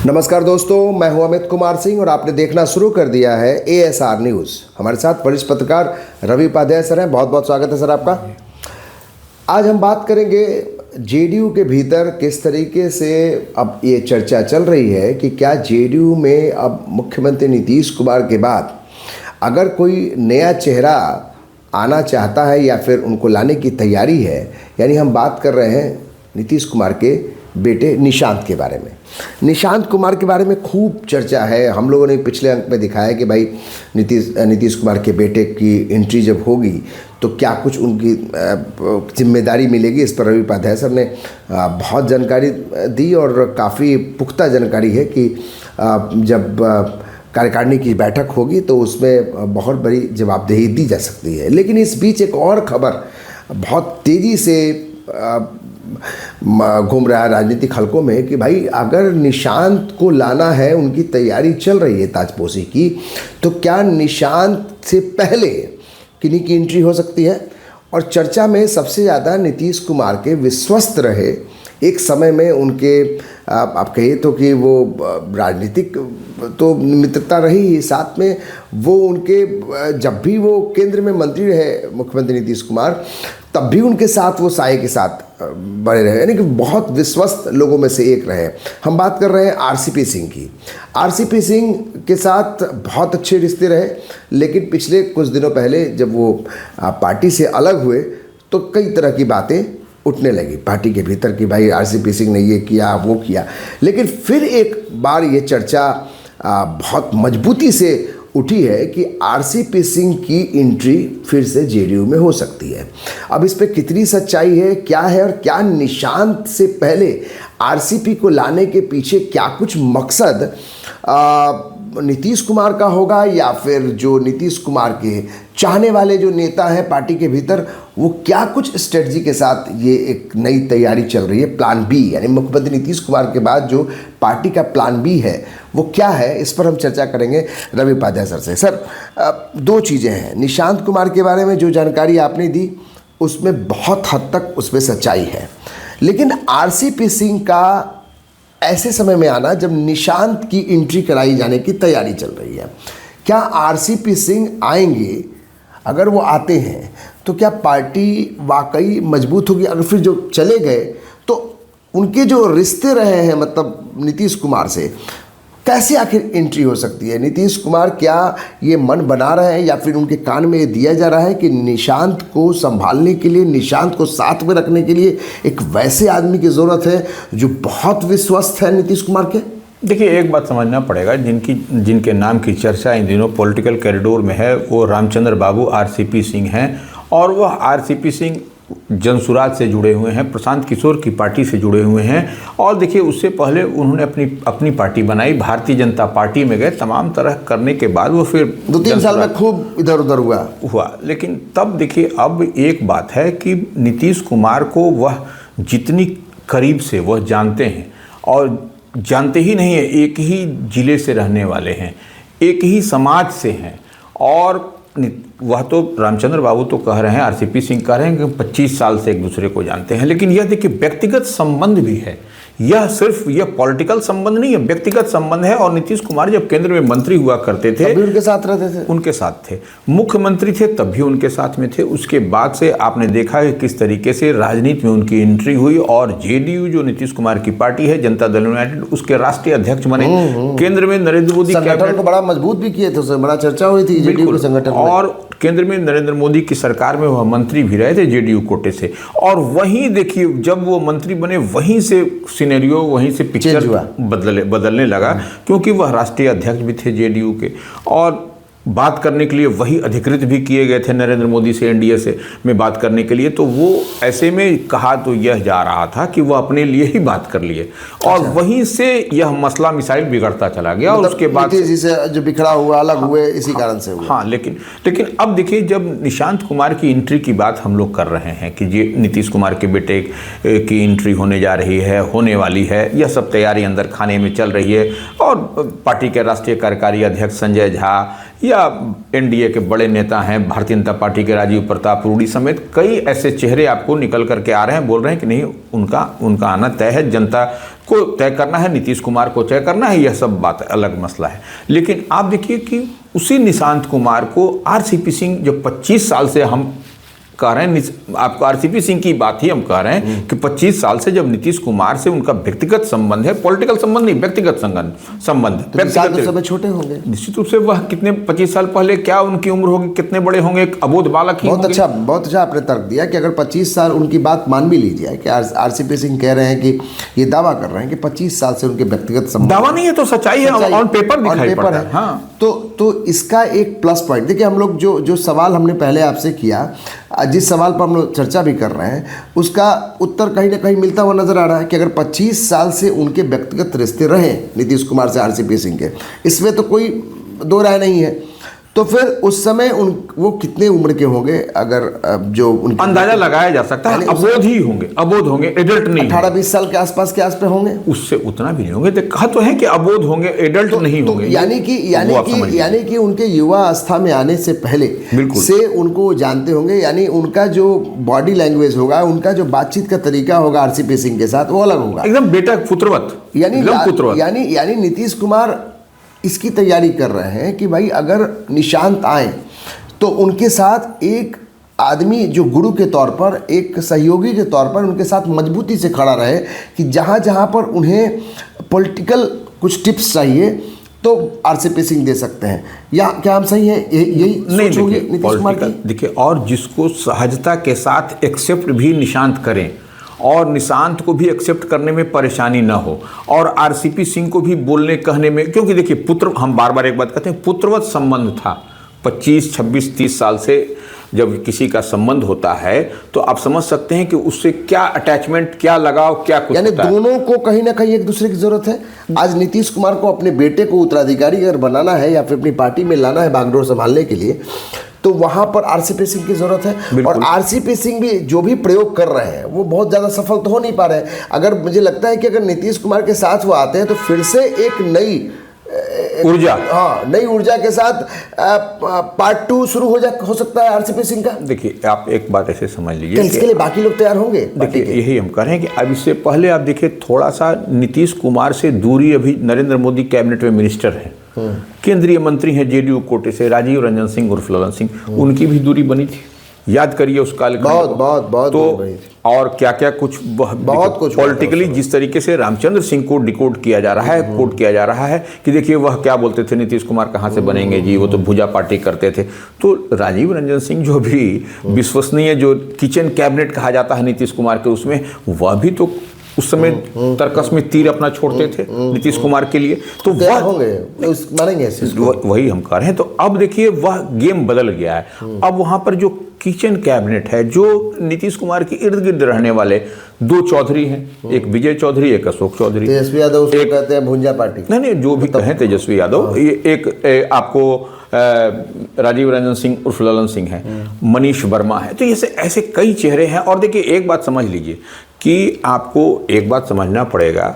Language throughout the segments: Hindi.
नमस्कार दोस्तों, मैं हूं अमित कुमार सिंह और आपने देखना शुरू कर दिया है ASR न्यूज़। हमारे साथ वरिष्ठ पत्रकार रवि उपाध्याय सर हैं। बहुत बहुत स्वागत है सर आपका। आज हम बात करेंगे JDU के भीतर किस तरीके से अब ये चर्चा चल रही है कि क्या JDU में अब मुख्यमंत्री नीतीश कुमार के बाद अगर कोई नया चेहरा आना चाहता है या फिर उनको लाने की तैयारी है। यानी हम बात कर रहे हैं नीतीश कुमार के बेटे निशांत के बारे में। निशांत कुमार के बारे में खूब चर्चा है। हम लोगों ने पिछले अंक में दिखाया कि भाई नीतीश कुमार के बेटे की एंट्री जब होगी तो क्या कुछ उनकी जिम्मेदारी मिलेगी। इस पर रवि उपाध्याय सर ने बहुत जानकारी दी और काफ़ी पुख्ता जानकारी है कि जब कार्यकारिणी की बैठक होगी तो उसमें बहुत बड़ी जवाबदेही दी जा सकती है। लेकिन इस बीच एक और खबर बहुत तेज़ी से घूम रहा है राजनीतिक हलकों में कि भाई अगर निशांत को लाना है, उनकी तैयारी चल रही है ताजपोशी की, तो क्या निशांत से पहले किन्हीं की एंट्री हो सकती है। और चर्चा में सबसे ज़्यादा नीतीश कुमार के विश्वस्त रहे एक समय में उनके आप कहिए तो कि वो राजनीतिक तो मित्रता रही, साथ में वो उनके जब भी वो केंद्र में मंत्री रहे मुख्यमंत्री नीतीश कुमार, तब भी उनके साथ वो साये के साथ बड़े रहे, यानी कि बहुत विश्वस्त लोगों में से एक रहे। हम बात कर रहे हैं RCP सिंह की। RCP सिंह के साथ बहुत अच्छे रिश्ते रहे, लेकिन पिछले कुछ दिनों पहले जब वो पार्टी से अलग हुए तो कई तरह की बातें उठने लगी पार्टी के भीतर कि भाई RCP सिंह ने ये किया वो किया। लेकिन फिर एक बार ये चर्चा बहुत मजबूती से उठी है कि RCP सिंह की एंट्री फिर से JDU में हो सकती है। अब इस पे कितनी सच्चाई है, क्या है, और क्या निशांत से पहले RCP को लाने के पीछे क्या कुछ मकसद नीतीश कुमार का होगा या फिर जो नीतीश कुमार के चाहने वाले जो नेता हैं पार्टी के भीतर, वो क्या कुछ स्ट्रेटजी के साथ ये एक नई तैयारी चल रही है, प्लान B, यानी मुख्यमंत्री नीतीश कुमार के बाद जो पार्टी का प्लान B है वो क्या है, इस पर हम चर्चा करेंगे रवि उपाध्याय सर से। सर, दो चीज़ें हैं। निशांत कुमार के बारे में जो जानकारी आपने दी उसमें बहुत हद तक उसमें सच्चाई है, लेकिन RCP सिंह का ऐसे समय में आना जब निशांत की एंट्री कराई जाने की तैयारी चल रही है, क्या RCP सिंह आएंगे? अगर वो आते हैं तो क्या पार्टी वाकई मजबूत होगी? अगर फिर जो चले गए तो उनके जो रिश्ते रहे हैं मतलब नीतीश कुमार से, कैसे आखिर एंट्री हो सकती है? नीतीश कुमार क्या ये मन बना रहे हैं या फिर उनके कान में ये दिया जा रहा है कि निशांत को संभालने के लिए, निशांत को साथ में रखने के लिए एक वैसे आदमी की ज़रूरत है जो बहुत विश्वस्त है नीतीश कुमार के? देखिए, एक बात समझना पड़ेगा, जिनके नाम की चर्चा इन दिनों पॉलिटिकल कॉरिडोर में है वो रामचंद्र बाबू RCP सिंह हैं। और वह RCP सिंह जनसुराज से जुड़े हुए हैं, प्रशांत किशोर की पार्टी से जुड़े हुए हैं। और देखिए, उससे पहले उन्होंने अपनी पार्टी बनाई, भारतीय जनता पार्टी में गए, तमाम तरह करने के बाद वो फिर 2-3 साल में खूब इधर उधर हुआ। लेकिन तब देखिए, अब एक बात है कि नीतीश कुमार को वह जितनी करीब से वह जानते हैं, और जानते ही नहीं है, एक ही जिले से रहने वाले हैं, एक ही समाज से हैं। और वह तो रामचंद्र बाबू तो कह रहे हैं, RCP सिंह कह रहे हैं कि 25 साल से एक दूसरे को जानते हैं। लेकिन यह देखिए, व्यक्तिगत संबंध भी है, यह सिर्फ यह पॉलिटिकल संबंध नहीं है, व्यक्तिगत संबंध है। और नीतीश कुमार जब केंद्र में मंत्री हुआ करते थे, तभी उनके साथ रहते थे, उनके साथ थे, मुख्यमंत्री थे तब भी उनके साथ में थे। उसके बाद से आपने देखा है किस तरीके से राजनीति में उनकी एंट्री हुई, और JDU जो नीतीश कुमार की पार्टी है, जनता दल यूनाइटेड, उसके राष्ट्रीय अध्यक्ष बने। केंद्र में नरेंद्र मोदी संगठन को बड़ा मजबूत भी किए थे, उसमें बड़ा चर्चा हुई थी JDU के संगठन। और केंद्र में नरेंद्र मोदी की सरकार में वह मंत्री भी रहे थे JDU कोटे से। और वहीं देखिए, जब वो मंत्री बने वहीं से सिनेरियो, वहीं से पिक्चर बदलने लगा, क्योंकि वह राष्ट्रीय अध्यक्ष भी थे JDU के। और बात करने के लिए वही अधिकृत भी किए गए थे नरेंद्र मोदी से, NDA से में बात करने के लिए। तो वो ऐसे में कहा तो यह जा रहा था कि वह अपने लिए ही बात कर लिए, और वहीं से यह मसला मिसाइल बिगड़ता चला गया। मतलब और उसके बाद से जो बिखरा हुआ, अलग हुए, इसी कारण से हुआ। हाँ, लेकिन अब देखिए, जब निशांत कुमार की एंट्री की बात हम लोग कर रहे हैं कि ये नीतीश कुमार के बेटे की एंट्री होने जा रही है, होने वाली है, यह सब तैयारी अंदर खाने में चल रही है। और पार्टी के राष्ट्रीय कार्यकारी अध्यक्ष संजय झा या NDA के बड़े नेता हैं, भारतीय जनता पार्टी के राजीव प्रताप रूडी समेत कई ऐसे चेहरे आपको निकल करके आ रहे हैं, बोल रहे हैं कि नहीं, उनका आना तय है, जनता को तय करना है, नीतीश कुमार को तय करना है, यह सब बात अलग मसला है। लेकिन आप देखिए कि उसी निशांत कुमार को आरसीपी सिंह जो 25 साल से हम कह रहे हैं, आपको आरसीपी सिंह की बात ही हम कह रहे हैं कि 25 साल से जब नीतीश कुमार से उनका व्यक्तिगत संबंध है, पॉलिटिकल संबंध नहीं, व्यक्तिगत संबंध तो समय छोटे होंगे निश्चित रूप से। वह कितने 25 साल पहले क्या उनकी उम्र होगी, कितने बड़े होंगे, एक अबोध बालक ही बहुत अच्छा आपने तर्क दिया कि अगर 25 साल उनकी बात मान भी लीजिए कि आरसीपी सिंह कह रहे हैं कि ये दावा कर रहे हैं कि 25 साल से उनके व्यक्तिगत संबंध, दावा नहीं है तो सच्चाई है, ऑन पेपर दिखाई पड़ता है। हाँ, तो इसका एक प्लस पॉइंट देखिए, हम लोग जो सवाल हमने पहले आपसे किया, जिस सवाल पर हम लोग चर्चा भी कर रहे हैं, उसका उत्तर कहीं ना कहीं मिलता हुआ नजर आ रहा है कि अगर 25 साल से उनके व्यक्तिगत रिश्ते रहे नीतीश कुमार से आरसीपी सिंह के, इसमें तो कोई दो राय नहीं है, तो फिर उस समय वो कितने उम्र के होंगे? अगर जो उनकी अंदाजा लगाया जा सकता है, अबोध ही होंगे, अबोध होंगे, एडल्ट नहीं, 18-20 साल के आसपास के आसपास होंगे, उससे उतना भी नहीं होंगे। तो कहा तो है कि अबोध होंगे, एडल्ट नहीं होंगे। यानी कि उनके युवा अवस्था में आने से पहले से उनको जानते होंगे, यानी उनका जो बॉडी लैंग्वेज होगा, उनका जो बातचीत का तरीका होगा आरसीपी सिंह के साथ, वो अलग होगा, एकदम बेटा पुत्रवत, यानी नीतीश कुमार इसकी तैयारी कर रहे हैं कि भाई अगर निशांत आए तो उनके साथ एक आदमी जो गुरु के तौर पर, एक सहयोगी के तौर पर उनके साथ मजबूती से खड़ा रहे, कि जहाँ जहाँ पर उन्हें पॉलिटिकल कुछ टिप्स चाहिए तो आरसीपी सिंह दे सकते हैं। या क्या हम सही है? यही सोच होगी नीतीश कुमार की। देखिए, और जिसको सहजता के साथ एक्सेप्ट भी निशांत करें और निशांत को भी एक्सेप्ट करने में परेशानी ना हो, और आरसीपी सिंह को भी बोलने कहने में, क्योंकि देखिए पुत्र, हम बार बार एक बात कहते हैं, पुत्रवत संबंध था 25, 26, 30 साल से जब किसी का संबंध होता है तो आप समझ सकते हैं कि उससे क्या अटैचमेंट, क्या लगाव, क्या कुछ, यानी दोनों को कहीं ना कहीं एक दूसरे की जरूरत है। आज नीतीश कुमार को अपने बेटे को उत्तराधिकारी अगर बनाना है या फिर अपनी पार्टी में लाना है बागडोर संभालने के लिए, तो वहां पर आरसीपी सिंह की जरूरत है। और आरसीपी सिंह भी जो भी प्रयोग कर रहे हैं वो बहुत ज्यादा सफल तो हो नहीं पा रहे हैं। अगर मुझे लगता है कि अगर नीतीश कुमार के साथ वो आते हैं तो फिर से एक नई ऊर्जा, नई ऊर्जा के साथ पार्ट 2 शुरू हो सकता है आरसीपी सिंह का। देखिए, आप एक बात ऐसे समझ लीजिए, इसके लिए बाकी लोग तैयार होंगे। देखिए, यही हम कह रहे हैं कि अब इससे पहले आप देखिए, थोड़ा सा नीतीश कुमार से दूरी, अभी नरेंद्र मोदी कैबिनेट में मिनिस्टर है, केंद्रीय मंत्री हैं जेडीयू कोटे से, राजीव रंजन सिंह उर्फ ललन सिंह, उनकी भी दूरी बनी थी, याद करिए उस काल बहुत तो, और क्या क्या कुछ बहुत कुछ पॉलिटिकली जिस तरीके से रामचंद्र सिंह को डिकोड किया जा रहा है, कोड किया जा रहा है कि देखिए वह क्या बोलते थे, नीतीश कुमार कहाँ से बनेंगे जी, वो तो भुजा पार्टी करते थे। तो राजीव रंजन सिंह जो भी विश्वसनीय, जो किचन कैबिनेट कहा जाता है नीतीश कुमार के, उसमें वह भी तो उस समय तर्कस में तीर अपना छोड़ते थे नीतीश कुमार के लिए, तो वह होंगे, मानेंगे वही हम कह रहे हैं। तो अब देखिए वह गेम बदल गया है। अब वहां पर जो किचन कैबिनेट है, जो नीतीश कुमार के इर्द गिर्द रहने वाले 2 चौधरी हैं, एक विजय चौधरी, एक अशोक चौधरी, तेजस्वी यादव उसको कहते हैं भुंजा पार्टी, नहीं जो भी कहें, तेजस्वी यादव, ये एक आपको राजीव रंजन सिंह उर्फ ललन सिंह है, मनीष वर्मा है, तो ऐसे कई चेहरे हैं। और देखिए एक बात समझ लीजिए कि आपको एक बात समझना पड़ेगा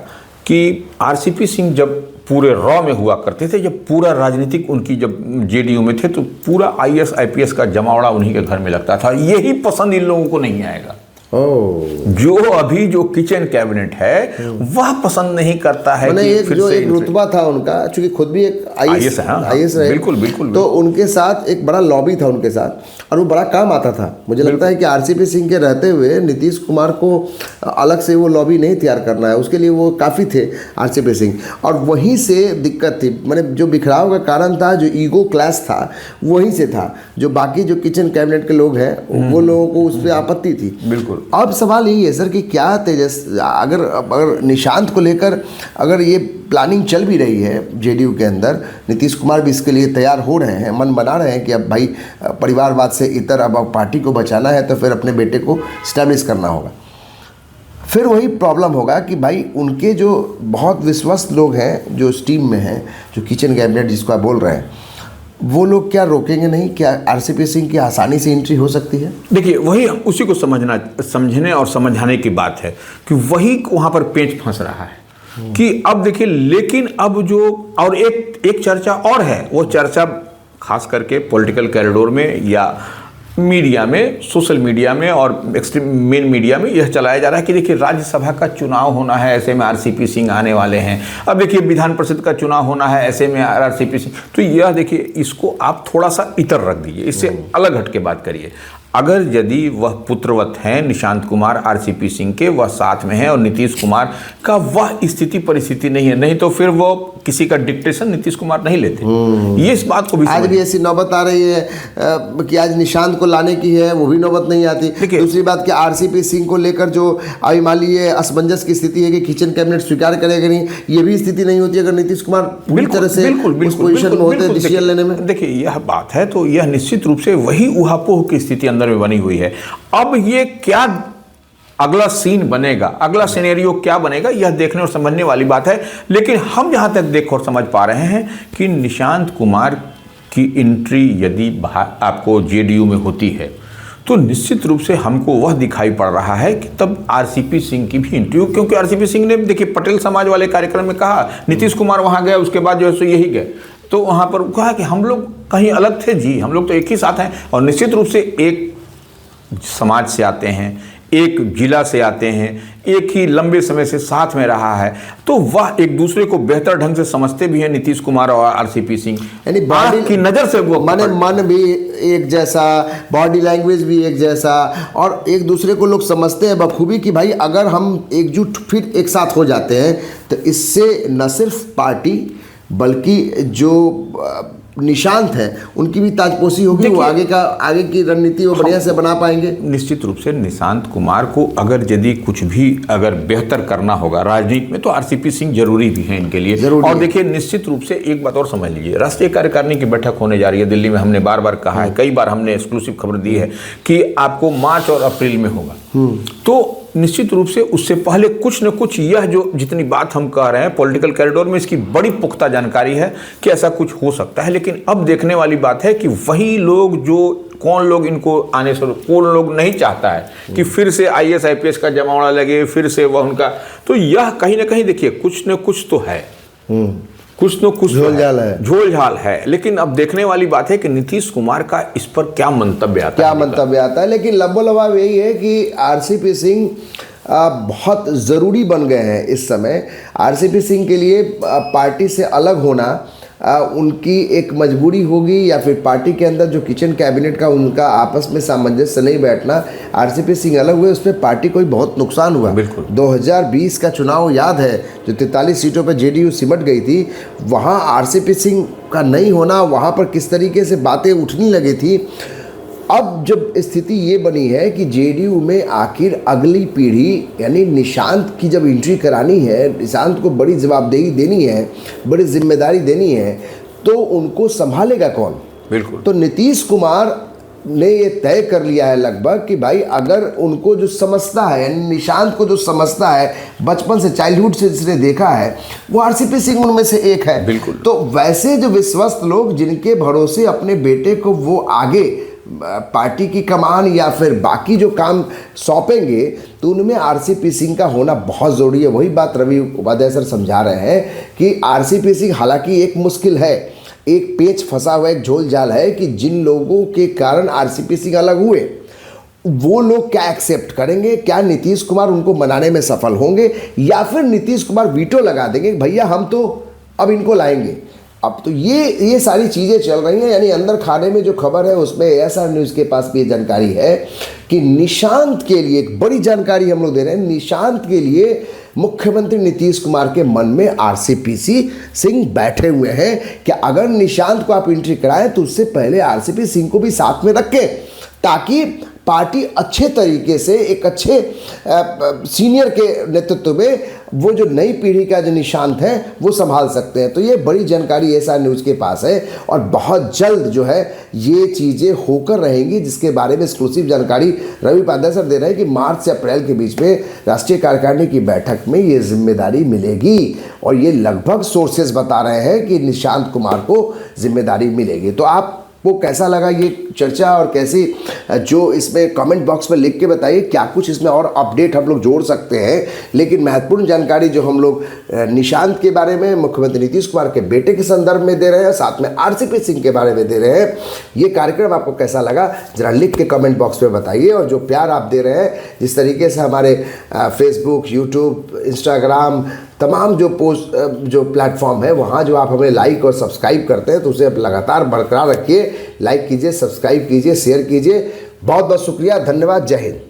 कि आरसीपी सिंह जब पूरे रॉ में हुआ करते थे, जब पूरा राजनीतिक उनकी जब जेडीयू में थे, तो पूरा आईएएस आईपीएस का जमावड़ा उन्हीं के घर में लगता था। यही पसंद इन लोगों को नहीं आएगा। जो अभी जो किचन कैबिनेट है वह पसंद नहीं करता है कि फिर जो एक रुतबा था उनका, चूंकि खुद भी एक आईएएस रहे, बिल्कुल, तो उनके साथ एक बड़ा लॉबी था उनके साथ, और वो बड़ा काम आता था। मुझे लगता है कि आरसीपी सिंह के रहते हुए नीतीश कुमार को अलग से वो लॉबी नहीं तैयार करना है, उसके लिए वो काफ़ी थे आरसीपी सिंह। और वहीं से दिक्कत थी, मैंने जो बिखराव का कारण था, जो ईगो क्लैश था, वहीं से था। जो बाकी जो किचन कैबिनेट के लोग हैं वो लोगों को उस पर आपत्ति थी। बिल्कुल। अब सवाल यही है सर कि क्या अगर निशांत को लेकर अगर ये प्लानिंग चल भी रही है जेडीयू के अंदर, नीतीश कुमार भी इसके लिए तैयार हो रहे हैं, मन बना रहे हैं कि अब भाई परिवारवाद से इतर, अब पार्टी को बचाना है तो फिर अपने बेटे को स्टैब्लिश करना होगा। फिर वही प्रॉब्लम होगा कि भाई उनके जो बहुत विश्वस्त लोग हैं, जो इस टीम में हैं, जो किचन कैबिनेट जिसको आप बोल रहे हैं, वो लोग क्या रोकेंगे नहीं? क्या आरसीपी सिंह की आसानी से एंट्री हो सकती है? देखिए, वही उसी को समझने और समझाने की बात है कि वही वहाँ पर पेंच फंस रहा है कि अब देखिए, लेकिन अब जो और एक चर्चा और है, वो चर्चा खास करके पॉलिटिकल कॉरिडोर में या मीडिया में, सोशल मीडिया में और एक्सट्रीम मेन मीडिया में यह चलाया जा रहा है कि देखिए राज्यसभा का चुनाव होना है, ऐसे में आरसीपी सिंह आने वाले हैं। अब देखिए विधान परिषद का चुनाव होना है, ऐसे में आरसीपी सिंह। तो यह देखिए, इसको आप थोड़ा सा इतर रख दीजिए, इससे अलग हट के बात करिए। अगर यदि वह पुत्रवत हैं निशांत कुमार आरसीपी सिंह के, वह साथ में हैं और नीतीश कुमार का वह स्थिति परिस्थिति नहीं है, नहीं तो फिर वो किसी का डिक्टेशन नीतीश कुमार नहीं लेते। ये इस बात को भी आज भी ऐसी नौबत आ रही है कि आज निशांत को लाने की है, वो भी नौबत नहीं आती। दूसरी बात कि आरसीपी सिंह को लेकर जो अभी मान लीजिए असमंजस की स्थिति है कि किचन कैबिनेट स्वीकार करेगा नहीं, ये भी स्थिति नहीं होती अगर नीतीश कुमार पूरी तरह से उस पोजीशन में होते हैं डिसीजन लेने में। देखिए यह बात है, तो यह निश्चित रूप से वही उहापोह की स्थिति अंदर में बनी हुई है। अब ये क्या अगला सीन बनेगा, अगला सिनेरियो क्या बनेगा, यह देखने और समझने वाली बात है। लेकिन हम जहां तक देख और समझ पा रहे हैं कि निशांत कुमार की एंट्री यदि आपको जेडीयू में होती है तो निश्चित रूप से हमको वह दिखाई पड़ रहा है कि तब आरसीपी सिंह की भी एंट्री हो, क्योंकि आरसीपी सिंह ने देखिए पटेल समाज वाले कार्यक्रम में कहा, नीतीश कुमार वहां गए, उसके बाद जो है सो यही गए, तो वहां पर कहा कि हम लोग कहीं अलग थे जी, हम लोग तो एक ही साथ हैं। और निश्चित रूप से एक समाज से आते हैं, एक जिला से आते हैं, एक ही लंबे समय से साथ में रहा है, तो वह एक दूसरे को बेहतर ढंग से समझते भी हैं नीतीश कुमार और आरसीपी सिंह। यानी बॉडी की नज़र से वो मन भी एक जैसा, बॉडी लैंग्वेज भी एक जैसा, और एक दूसरे को लोग समझते हैं बखूबी कि भाई अगर हम एकजुट फिर एक साथ हो जाते हैं तो इससे न सिर्फ पार्टी बल्कि जो निशांत है उनकी भी ताजपोशी होगी, वो आगे की रणनीति वो बढ़िया से बना पाएंगे। निश्चित रूप से निशांत कुमार को अगर यदि कुछ भी अगर बेहतर करना होगा राजनीति में तो आरसीपी सिंह जरूरी भी है इनके लिए। और देखिए निश्चित रूप से एक बात और समझ लीजिए, राष्ट्रीय कार्यकारिणी की बैठक होने जा रही है दिल्ली में। हमने बार बार कहा है, कई बार हमने एक्सक्लूसिव खबर दी है कि आपको मार्च और अप्रैल में होगा। तो निश्चित रूप से उससे पहले कुछ न कुछ यह जो जितनी बात हम कह रहे हैं पॉलिटिकल कॉरिडोर में, इसकी बड़ी पुख्ता जानकारी है कि ऐसा कुछ हो सकता है। लेकिन अब देखने वाली बात है कि वही लोग जो कौन लोग इनको आने से, कौन लोग नहीं चाहता है कि फिर से आईएएस आईपीएस का जमावड़ा लगे, फिर से वह उनका, तो यह कहीं ना कहीं देखिए कुछ न कुछ तो है, कुछ न कुछ झोल झाल है। लेकिन अब देखने वाली बात है कि नीतीश कुमार का इस पर क्या मंतव्य आता है। लेकिन लबोलबाब यही है कि आरसीपी सिंह बहुत ज़रूरी बन गए हैं इस समय। आरसीपी सिंह के लिए पार्टी से अलग होना उनकी एक मजबूरी होगी, या फिर पार्टी के अंदर जो किचन कैबिनेट का उनका आपस में सामंजस्य नहीं बैठना, आरसीपी सिंह अलग हुए, उस पर पार्टी को बहुत नुकसान हुआ। 2020 का चुनाव याद है, जो 43 सीटों पर जेडीयू सिमट गई थी, वहाँ आरसीपी सिंह का नहीं होना, वहाँ पर किस तरीके से बातें उठने लगी थी। अब जब स्थिति ये बनी है कि जेडीयू में आखिर अगली पीढ़ी यानी निशांत की जब एंट्री करानी है, निशांत को बड़ी जवाबदेही देनी है, बड़ी जिम्मेदारी देनी है, तो उनको संभालेगा कौन? बिल्कुल। तो नीतीश कुमार ने ये तय कर लिया है लगभग कि भाई अगर उनको जो समझता है, यानी निशांत को जो समझता है, बचपन से चाइल्डहुड से जिसने देखा है, वो आरसीपी सिंह उनमें से एक है। बिल्कुल। तो वैसे जो विश्वस्त लोग जिनके भरोसे अपने बेटे को वो आगे पार्टी की कमान या फिर बाकी जो काम सौंपेंगे, तो उनमें आरसीपी सिंह का होना बहुत ज़रूरी है। वही बात रवि उपाध्याय सर समझा रहे हैं कि आरसीपी सिंह हालांकि एक मुश्किल है, एक पेच फंसा हुआ एक झोल जाल है कि जिन लोगों के कारण आरसीपी सिंह अलग हुए वो लोग क्या एक्सेप्ट करेंगे, क्या नीतीश कुमार उनको मनाने में सफल होंगे, या फिर नीतीश कुमार वीटो लगा देंगे भैया हम तो अब इनको लाएंगे। अब तो ये सारी चीज़ें चल रही हैं। यानी अंदर खाने में जो खबर है उसमें एएसआर न्यूज़ के पास भी ये जानकारी है कि निशांत के लिए एक बड़ी जानकारी हम लोग दे रहे हैं। निशांत के लिए मुख्यमंत्री नीतीश कुमार के मन में आरसीपी सिंह बैठे हुए हैं कि अगर निशांत को आप एंट्री कराएं तो उससे पहले आरसीपी सिंह को भी साथ में रखें, ताकि पार्टी अच्छे तरीके से एक अच्छे सीनियर के नेतृत्व में वो जो नई पीढ़ी का जो निशांत है वो संभाल सकते हैं। तो ये बड़ी जानकारी एएसआर न्यूज़ के पास है और बहुत जल्द जो है ये चीज़ें होकर रहेंगी, जिसके बारे में एक्सक्लूसिव जानकारी रवि उपाध्याय सर दे रहे हैं कि मार्च से अप्रैल के बीच में राष्ट्रीय कार्यकारिणी की बैठक में ये जिम्मेदारी मिलेगी। और ये लगभग सोर्सेज बता रहे हैं कि निशांत कुमार को जिम्मेदारी मिलेगी। तो आप आपको कैसा लगा ये चर्चा, और कैसी जो इसमें कमेंट बॉक्स में लिख के बताइए क्या कुछ इसमें और अपडेट हम लोग जोड़ सकते हैं। लेकिन महत्वपूर्ण जानकारी जो हम लोग निशांत के बारे में, मुख्यमंत्री नीतीश कुमार के बेटे के संदर्भ में दे रहे हैं, साथ में आरसीपी सिंह के बारे में दे रहे हैं, ये कार्यक्रम आपको कैसा लगा जरा लिख के कमेंट बॉक्स में बताइए। और जो प्यार आप दे रहे हैं, जिस तरीके से हमारे फेसबुक, यूट्यूब, इंस्टाग्राम, तमाम जो पोस्ट जो प्लेटफॉर्म है वहाँ जो आप हमें लाइक और सब्सक्राइब करते हैं, तो उसे आप लगातार बरकरार रखिए। लाइक कीजिए, सब्सक्राइब कीजिए, शेयर कीजिए। बहुत बहुत शुक्रिया, धन्यवाद, जय हिंद।